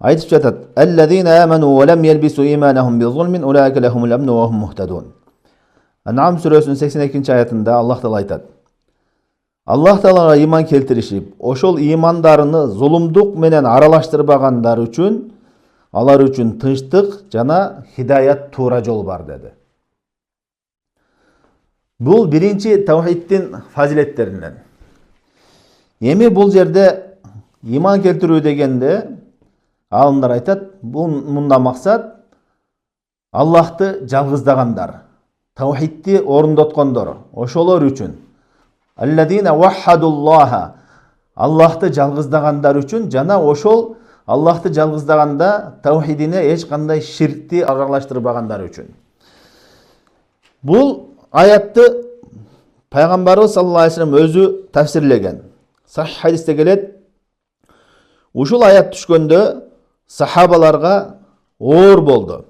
Айтып жатат: "Аллазина аману ва лам ялбису иманахум бизулмин улаика лахумул амну ва хум мухтадун." Ан'ам сүресінің 82 аятында Аллах Таала айтады: Аллах Таалага иман келтиришип, ошол имандарыны зулумдук менен аралаштырбагандар үчүн, алар үчүн тынчтык жана хидаят туура жол бар деди. Бул биринчи таухиддин фазилеттеринен. Эми бул жерде иман келтирүү дегенде алымдар айтат, бул мында максат Аллахты жалгыздагандар, таухидти орундоткондор, ошолор үчүн. Алладина ваххадуллаха, Аллахты жалгыздагандар үчүн жана ошол Аллахты жалгыздаганда таухидине эч кандай ширкти аралаштырбагандар үчүн. Бул аятты пайгамбарыбыз саллаллаху алейхи ва саллям өзү тафсирлеген. Сахих хадисте келет: ушул аят түшкөндө сахабаларга оор болду.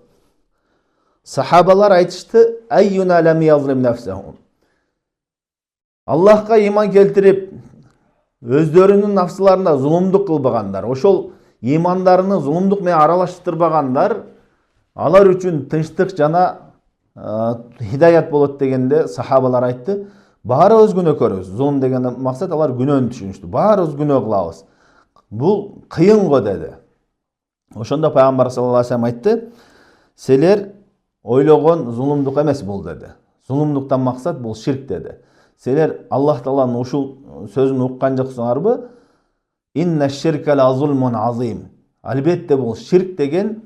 Сахабалар айтышты: айюна лам язлим нафсаху. Аллахка иман келтирип, өздөрүнүн нафсыларына зулумдук кылбагандар, ошол имандарыны зулумдук менен аралаштырбагандар, алар үчүн тынчтык жана хидаят болот дегенде сахабалар айтты: баарыбыз күнөө көрөбүз. Зулум деген максат алар күнөөнү түшүнүштү. Баарыбыз күнөө кылабыз. Бул кыйын го деди. Ошондо пайгамбар саллаллаху алейхи ва саллям айтты: силер ойлогон зулумдук эмес бул деди. Зулумдуктан максат бул ширк деди. Силер Аллах Тааланын ушул сөзүн уккан жоксуңарбы? Инна ширка ла зулмун азим. Албетте бул ширк деген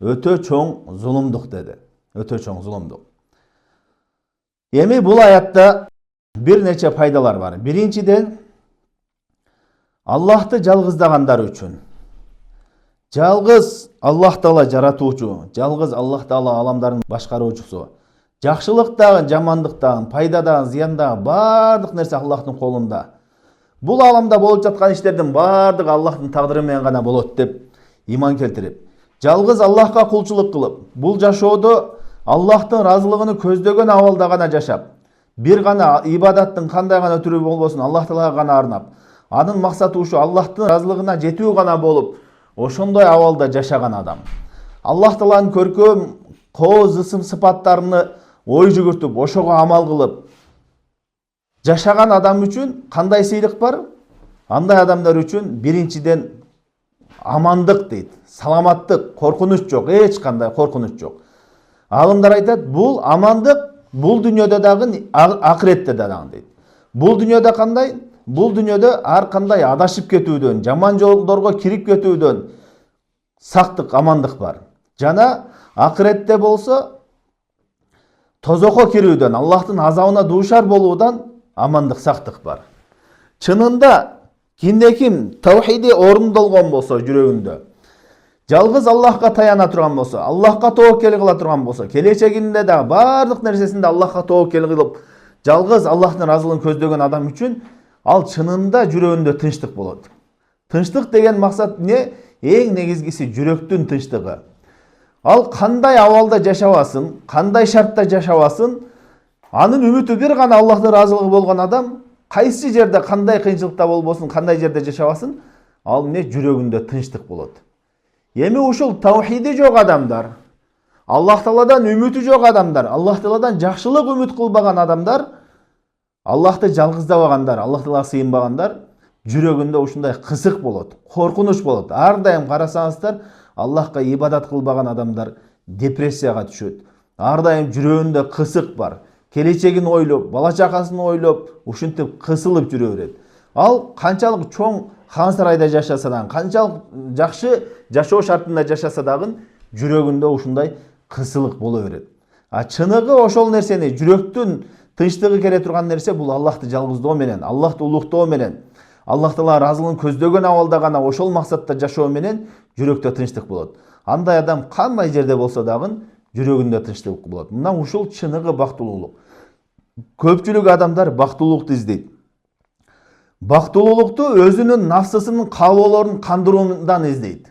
өтө чоң зулумдук деди. Өтө чоң зулумдук. Эми бул аятта бир нече пайдалар бар. Биринчиден, Аллахты жалгыздагандар үчүн. Жалгыз Аллах Таала жаратуучу, жалгыз Аллах Таала аламдардын башкаруучусу. Жакшылык дагы, жамандык дагы, пайда дагы, зыян дагы бардык нерсе Аллахтын колунда. Бул аламда болуп жаткан иштердин бардыгы Аллахтын тагдыры менен гана болот деп иман келтирип, жалгыз Аллахка кулчулук кылып, бул жашоодо Аллахтын разылыгын көздөгөн абалда гана жашап, бир гана ибадаттын кандай гана түрү болбосун Аллах Таалага гана арнап, анын максаты ушу Аллахтын разылыгына жетүү гана болуп, ошондой абалда жашаган адам. Аллах Тааланын көркөм, кооз, ысым сыпаттарыны ой жүгүртүп, ошого амал кылып жашаган адам үчүн кандай сыйлык бар? Андай адамдар үчүн биринчиден амандык дейт, саламаттык, коркунуч жок, эч кандай коркунуч жок. Алымдар айтат, бул амандык бул дүйнөдө дагы, акыретте дагы дейт. Бул дүйнөдө кандай? Бул дүйнөдө ар кандай адашып кетүүдөн, жаман жолдорго кирип кетүүдөн сактык, амандык бар. Жана акыретте болсо тозокко кирүүдөн, Аллахтын азабына дуушар болуудан амандык, сактык бар. Чынында кимде-ким таухиди орундолгон болсо жүрөгүндө, жалгыз Аллахка таяна турган болсо, Аллахка тоокел кыла турган болсо, келечегинде дагы бардык нерсесинде Аллахка тоокел кылып, жалгыз Аллахтын разылыгын көздөгөн адам үчүн ал чынында жүрөгүндө тынчтык болот. Тынчтык деген максат эмне? Эң негизгиси жүрөктүн тынчтыгы. Ал кандай абалда жашабасын, кандай шартта жашабасын, анын үмүтү бир гана Аллахтын разылыгы болгон адам, кайсы жерде кандай кыйынчылыкта болбосун, кандай жерде жашабасын, ал эмне? Жүрөгүндө тынчтык болот. Эми ушул таухиди жок адамдар, Аллах Тааладан үмүтү жок адамдар, Аллах Тааладан жакшылык үмүт кылбаган адамдар, Аллахты жалгыздабагандар, Аллах Таалага сыйынбагандар, жүрөгүндө ушундай кысык болот, коркунуч болот. Ар дайым карасаңыздар, Аллахка ибадат кылбаган адамдар депрессияга түшөт. Ар дайым жүрөгүндө кысык бар. Келечегин ойлоп, бала чакасын ойлоп, ушинтип кысылып жүрө берет. Ал канчалык чоң хан сарайда жашаса дагы, канчалык жакшы жашоо шартында жашаса дагы, жүрөгүндө ушундай кысылык боло берет. А чыныгы ошол нерсени, жүрөктүн тынчтыгы келе турган нерсе бул Аллахты жалгыздоо менен, Аллахты улуктоо менен, Аллах Таала разылыгын көздөгөн абалда гана ошол максатта жашоо менен жүрөктө тынчтык болот. Андай адам кандай жерде болсо дагы жүрөгүндө тынчтык болот. Мына ушул чыныгы бактылуулук. Көпчүлүк адамдар бактылуулукту издейт. Бактылуулукту өзүнүн нафсысынын каалоолорун кандыруудан издейт.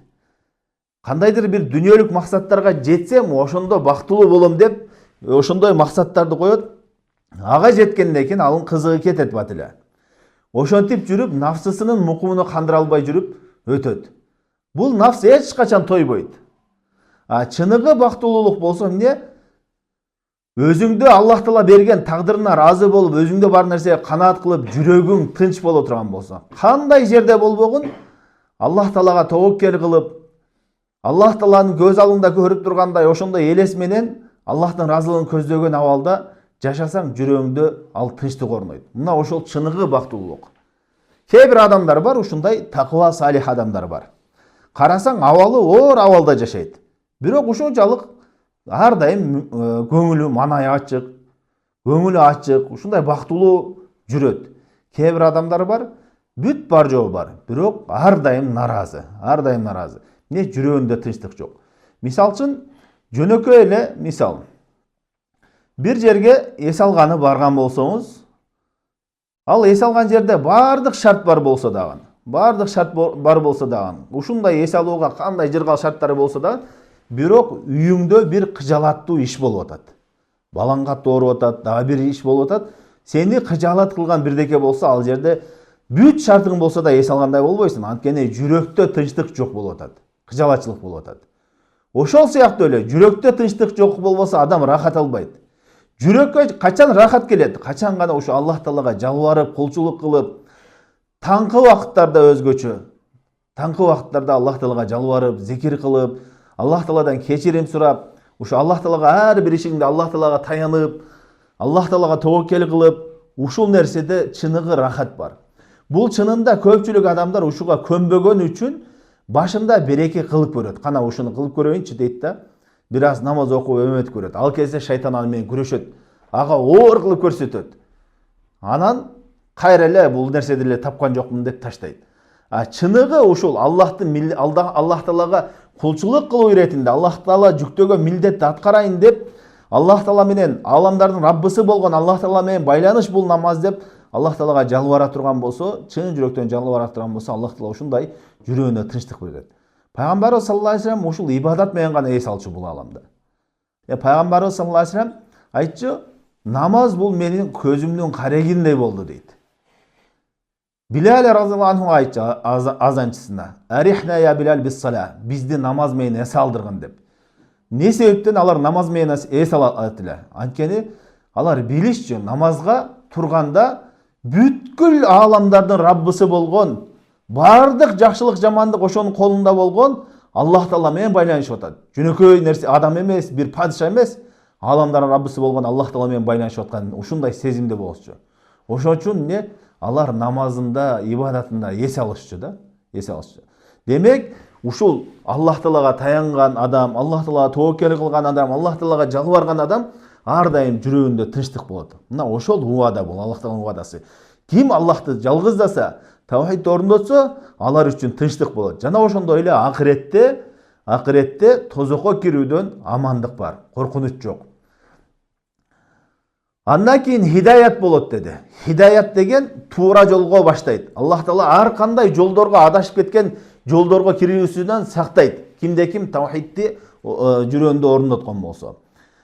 Кандайдыр бир дүйнөлүк максаттарга жетсем, ошондо бактылуу болом деп, ошондой максаттарды коет. Ага жеткенден кийин анын кызыгы кетет батылы. Ошентип жүрүп, нафсысынын мукумуну кандыра албай жүрүп өтөт. Бул нафс эч качан тойбойт. Чыныгы бактылуулук болсо эмне? Өзүңдө Аллах Таала берген тагдырына разы болуп, өзүңдө бар нерсеге канаат кылып, жүрөгүң тынч боло турган болсо, кандай жерде болбогун Аллах Таалага тобоккел кылып, Аллах Тааланын көз алдында көрүп тургандай ошондой элес менен Аллахтын разылыгын көздөгөн абалда жашасаң, жүрөгүңдө ал тынчтык орнойт. Мына ошол чыныгы бактылуулук. Кээ бир адамдар бар, ушундай такыба салих адамдар бар. Карасаң, абалы оор абалда жашайт. Бирок ошончалык ар дайым көңүлү манай ачык, көңүлү ачык, ушундай бактылуу жүрөт. Кээ бир адамдар бар, бүт бар жоо бар, бирок ар дайым наразы, Не жүрөгүндө тынчтык жок. Мисал үчүн, жөнөкөй эле мисал. Бир жерге эс алганы барган болсоңуз, ал эс алган жерде бардык шарт бар болсо дагы, ушундай эс алууга кандай жыргал шарттары болсо дагы, бирок үйүңдө бир кыжалаттуу иш болуп атат. Балаң катты ооруп атат, дагы бир иш болуп атат. Сени кыжалат кылган бирдеке болсо, ал жерде бүт шартың болсо да эс алгандай болбойсуң. Анткени жүрөктө тынчтык жок болуп атат. Кыжалатчылык болуп атат. Ошол сыяктуу эле жүрөктө тынчтык жок болбосо адам рахат албайт. Жүрөккө качан рахат келет? Качан гана ушу Аллах Таалага жалбарып, кулчулук кылып, таңкы убакыттарда өзгөчө. Таңкы убакыттарда Аллах Таалага жалбарып, зикир кылып, Аллах Тааладан кечирим сурап, ушу Аллах Таалага ар бир ишиңде Аллах Таалага таянып, Аллах Таалага тобоккел кылып, ушул нерседе чыныгы рахат бар. Бул чынында көпчүлүк адамдар ушуга көнбөгөн үчүн башында береке кылып көрөт. Кана ушуну кылып көрөйүнчү дейт да, бир аз намаз окуп өмөт көрөт. Ал кезде шайтан аны менен күрөшөт. Ага оор кылып көрсөтөт. Анан кайра эле бул нерседи эле тапкан жокмун деп таштайт. Чыныгы ушул Аллах Таалага кулчулук кылуу иретинде, Аллах Таала жүктөгөн милдетти аткарайын деп, Аллах Таала менен аламдардын Раббысы болгон Аллах Таала менен байланыш бул намаз деп Аллах Таалага жалбара турган болсо, чын жүрөктөн жалбара турган болсо, Аллах Таала ушундай жүрөгүнө тынчтык берет. Пайгамбарыбыз саллаллаху алейхи вассалам ушул ибадат менен гана эс алчу бул аламда. Пайгамбарыбыз саллаллаху алейхи вассалам айтчу, намаз бул менин көзүмдүн карегиндей болду дейт. Билал разыяллаху анху айтчу азанчысына, "Арихна я Билал бис-сала", бизди намаз менен эс алдыргын деп. Не себептен алар намаз менен эс алат эле? Анткени алар билишчү, намазга турганда бүткүл аламдардын Раббысы болгон, бардык жакшылык жамандык ошонун колунда болгон Аллах Таала менен байланышып атат. Жөнөкөй нерсе адам эмес, бир падыша эмес, аламдардын Раббысы болгон Аллах Таала менен байланышып аткан ушундай сезимде болчу. Ошон үчүн алар намазында, ибадатында эс алышчу да, Демек, ушул Аллах Таалага таянган адам, Аллах Таалага тобоккел кылган адам, Аллах Таалага жалбарган адам ар дайым жүрөгүндө тынчтык болот. Мына ошол убада бул Аллах Тааланын убадасы. Ким Аллахты жалгыздаса, тавхид орындотсо, алар үчүн тынчтык болот. Жана ошондой эле акыретте тозокко кирүүдөн амандык бар, коркунуч жок. Андан кийин хидаят болот деди. Хидаят деген туура жолго баштайт. Аллах Таала ар кандай жолдорго адашып кеткен жолдорго кирүүсүнөн сактайт. Ким тавхидти жүрөгүндө орындоткон болсо.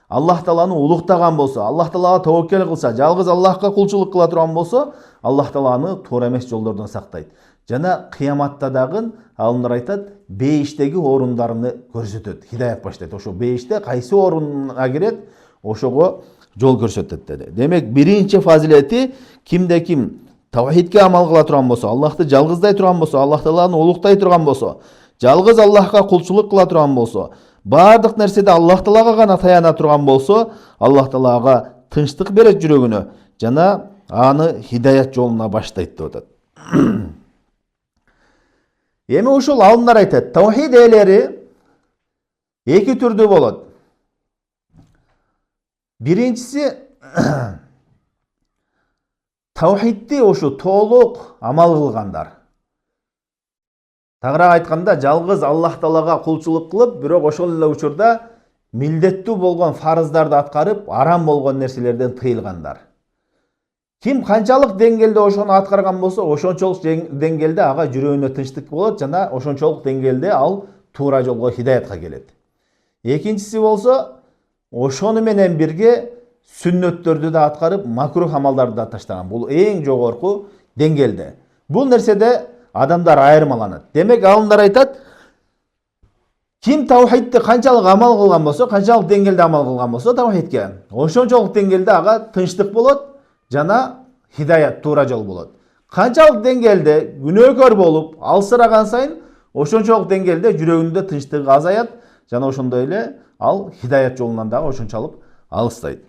Аллах Тааланы улуктаган болсо, Аллах Таалага тобоккел кылса, жалгыз Аллахка кулчулук кыла турган болсо, Аллах Тааланы туура эмес жолдордон сактайт. Жана кыяматта дагы алымдар айтат, бейиштеги орундарын көрсөтөт. Хидаят баштайт. Ошо бейиште кайсы орунга кирет, ошого жол көрсөтөт деди. Демек, биринчи фазилети кимде ким тавхидке амал кыла турган болсо, Аллахты жалгыздай турган болсо, Аллах Тааланы улуктай турган болсо, жалгыз Аллахка кулчулук кыла турган болсо, бардык нерседе Аллах Таалага гана таяна турган болсо, Аллах Таалага тынчтык берет жүрөгүнө, жана аны хидаят жолуна баштайт деп атат. Эми ушул алымдар айтат, тавхид ээлери эки түрдүү болот. Биринчиси тавхидти ушу толук амал кылгандар. Тагыраак айтканда, жалгыз Аллах Таалага кулчулук кылып, бирок ошол эле учурда милдеттүү болгон фарыздарды аткарып, арам болгон нерселерден тыйылгандар. Ким канчалык деңгээлде ошону аткарган болсо, ошончолук деңгээлде ага жүрөгүнө тынчтык болот жана ошончолук деңгээлде ал туура жолго хидаятка келет. Экинчиси болсо, ошону менен бирге сүннөттөрдү да аткарып, макрух амалдарды да таштаган. Бул эң жогорку деңгээлде. Бул нерседе адамдар айырмаланат. Демек, алымдар айтат, Ким таухидти канчалык амал кылган болсо, канчалык деңгээлде амал кылган болсо таухидке, ошончолук деңгээлде ага тынчтык болот жана хидаят, туура жол болот. Канчалык деңгээлде күнөөкөр болуп, алсыраган сайын ошончолук деңгээлде жүрөгүндө тынчтыгы азаят жана ошондой эле ал хидаят жолунан дагы ошончолук алыстайт.